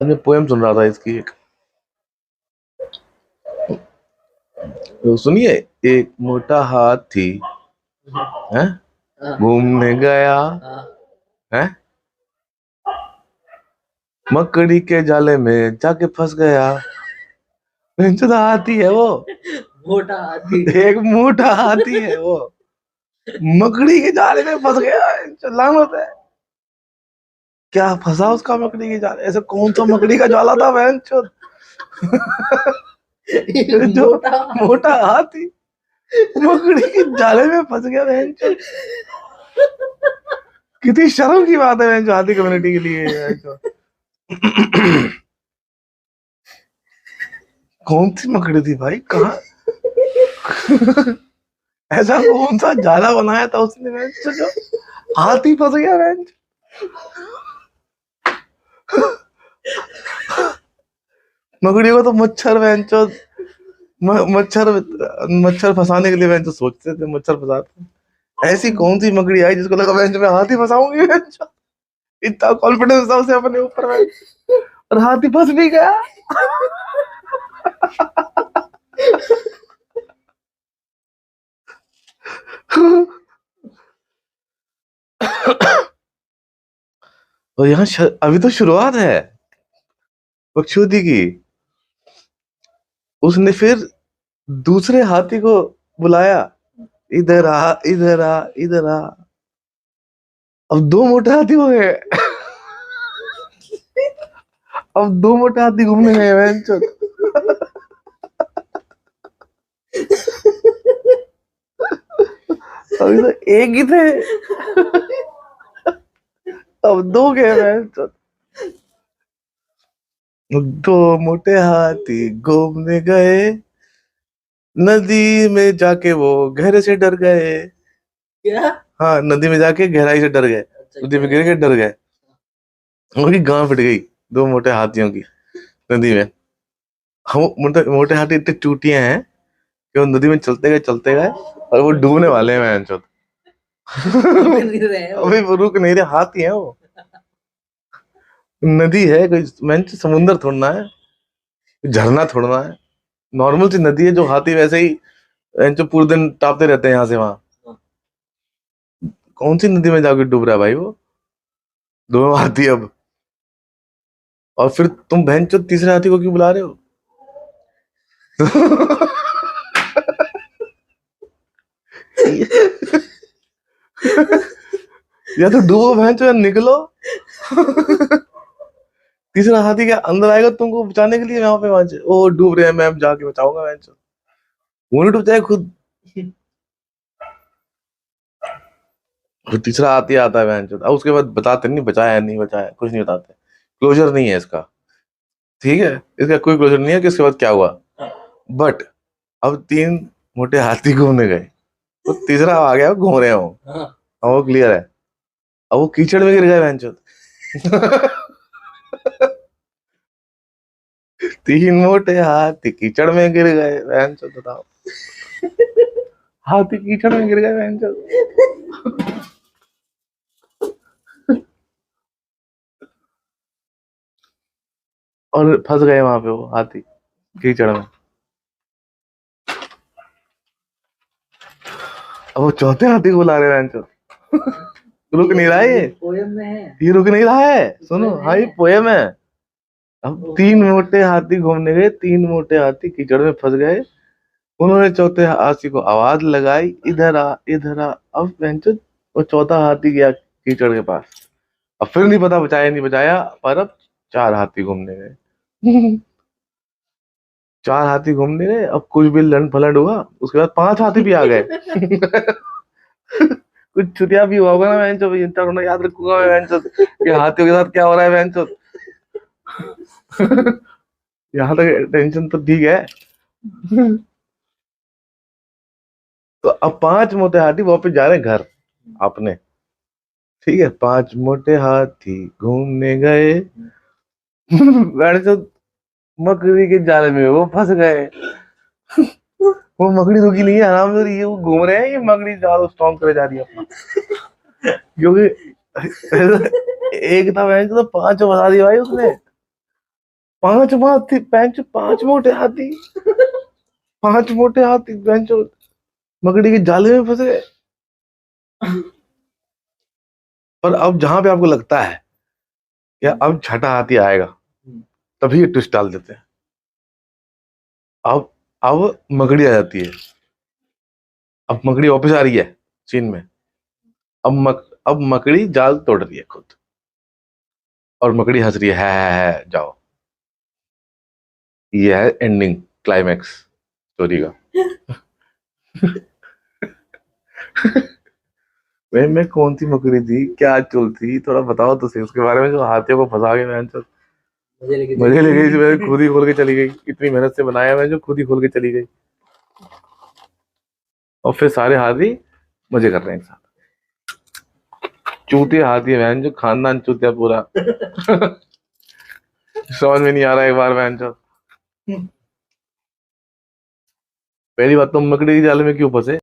मैं पोएम सुन रहा था इसकी एक। तो सुनिए। एक मोटा हाथी है, घूमने गया है, मकड़ी के जाले में जाके फंस गया। बेंचुदा हाथी है वो, मोटा हाथी। एक मोटा हाथी है वो, मकड़ी के जाले में फंस गया। लानत है, क्या फंसा उसका मकड़ी के जाले? ऐसा कौन सा मकड़ी का जाला था बेंचो जो मोटा मोटा हाथी मकड़ी के जाले में फंस गया बेंचो। कितनी शर्म की बात है बेंचो, हाथी कम्युनिटी के लिए बेंचो। कौन सी मकड़ी थी भाई, कहाँ? ऐसा कौन सा जाला बनाया था उसने बेंचो जो हाथी फंस गया बेंचो? मकड़ी को तो मच्छर बेंचो, मच्छर मच्छर फंसाने के लिए बेंचो सोचते थे, मच्छर फंसाते। ऐसी कौन सी मकड़ी आई जिसको लगा बेंच में हाथी फंसाऊंगी बेंचो? इतना कॉन्फिडेंस था उसे अपने ऊपर बेंचो, और हाथी फंस भी गया। और यहाँ अभी तो शुरुआत है बकचोदी की। उसने फिर दूसरे हाथी को बुलाया, इधर आ, इधर आ, इधर आ। अब दो मोटे हाथी हो गए। अब दो मोटे हाथी घूमने गए बेंचो। अभी तो एक ही थे, अब दो गए बेंचो। दो मोटे हाथी घूमने गए, नदी में जाके वो गहरे से डर गए। क्या? हाँ, नदी में जाके गहराई से डर गए, नदी में गिर के डर गए। उनकी गांव फट गई दो मोटे हाथियों की नदी में। हम मोटे हाथी इतने चूटिया हैं कि वो नदी में चलते गए और वो डूबने वाले हैं बेंचो। अभी वो रुक नहीं रहे, हाथी है वो। नदी है कोई बेंच, समुंदर थोड़ना है, झरना थोड़ना है, नॉर्मल सी नदी है जो हाथी वैसे ही जो पूरे दिन टापते रहते हैं यहाँ से वहां। कौन सी नदी में जाके डूब रहा है भाई वो? दोनों हाथी अब। और फिर तुम बहन चो तीसरे हाथी को क्यों बुला रहे हो? या तो डूबो बहन चो या निकलो। तीसरा हाथी क्या अंदर आएगा तुमको बचाने के लिए? यहाँ पे वहां ओ डूब रहे हैं, मैं अब जाके बचाऊंगा बहन चो। वो नहीं डूब जाए खुद। फिर तीसरा हाथी आता है बहन चो, अब उसके बाद बताते नहीं बचाया नहीं बचाया, कुछ नहीं बताते। क्लोजर नहीं है इसका, ठीक है, इसका कोई क्लोजर नहीं है कि इसके बाद क्या हुआ। बट अब तीन मोटे हाथी घूमने गए, तो तीसरा आ गया घूम रहे हो, अब वो क्लियर है। अब वो कीचड़ में गिर गए बहनचोद। तीन मोटे हाथी कीचड़ में गिर गए बहनचोद, बताओ। हाथी कीचड़ में गिर गए बहनचोद, और फंस गए वहां पे वो हाथी कीचड़ में। अब वो चौथे हाथी को बुला रहे बहनचोद। रुक नहीं रहा है ये, पोयम में है, ये रुक नहीं रहा है, सुनो। हाँ, ये पोयम है। अब तीन मोटे हाथी घूमने गए, तीन मोटे हाथी कीचड़ में फंस गए। उन्होंने चौथे हाथी को आवाज लगाई, इधर आ, इधर आ। अब बेंचो वो चौथा हाथी गया कीचड़ के पास। अब फिर नहीं पता बचाया नहीं बचाया, पर अब चार हाथी घूमने गए। चार हाथी घूमने गए, अब कुछ भी लंड फलंड हुआ, उसके बाद पांच हाथी भी आ गए। कुछ छुटिया भी हुआ होगा ना बेंचो, भाई इतना थोड़ा याद रखूंगा मैं बेंचो कि हाथियों के साथ क्या हो रहा है बेंचो। यहाँ तक टेंशन तो ठीक है। तो अब पांच मोटे हाथी वापस जा रहे हैं घर अपने, ठीक है। पांच मोटे हाथी घूमने गए। बेंचो मकड़ी के जाल में वो फंस गए। वो मकड़ी रुकी नहीं है, आराम से रही है, वो घूम रहे हैं, ये मकड़ी जाल स्ट्रॉन्ग करे जा रही है अपना। क्योंकि एक था बेंच तो पांचों फंसा दिया भाई उसने। 5 हाथी, बेंच 5 मोटे हाथी, 5 मोटे हाथी बेंच मकड़ी के जाले में फंसे। पर अब जहां पे आपको लगता है कि अब छठा हाथी आएगा, तभी ये ट्विस्ट डाल देते हैं। अब मकड़ी आ जाती है। अब मकड़ी वापस आ रही है सीन में। अब मकड़ी जाल तोड़ रही है खुद, और मकड़ी हंस रही है, जाओ। ये है एंडिंग, क्लाइमैक्स स्टोरी का। मैं कौन सी मकड़ी थी, क्या चुल थी, थोड़ा बताओ तो सही उसके बारे में, जो हाथियों को फंसा के मैं मजे ले गई। मैं खुद ही खोल के चली गई, इतनी मेहनत से बनाया मैं, जो खुद ही खोल के चली गई। और फिर सारे हाथी मजे कर रहे हैं एक साथ। चूतिया हाथी है बहन, जो खानदान चूतिया पूरा। समझ में नहीं आ रहा एक बार बहन। पहली बात तो मकड़ी के जाले में क्यों फंसे?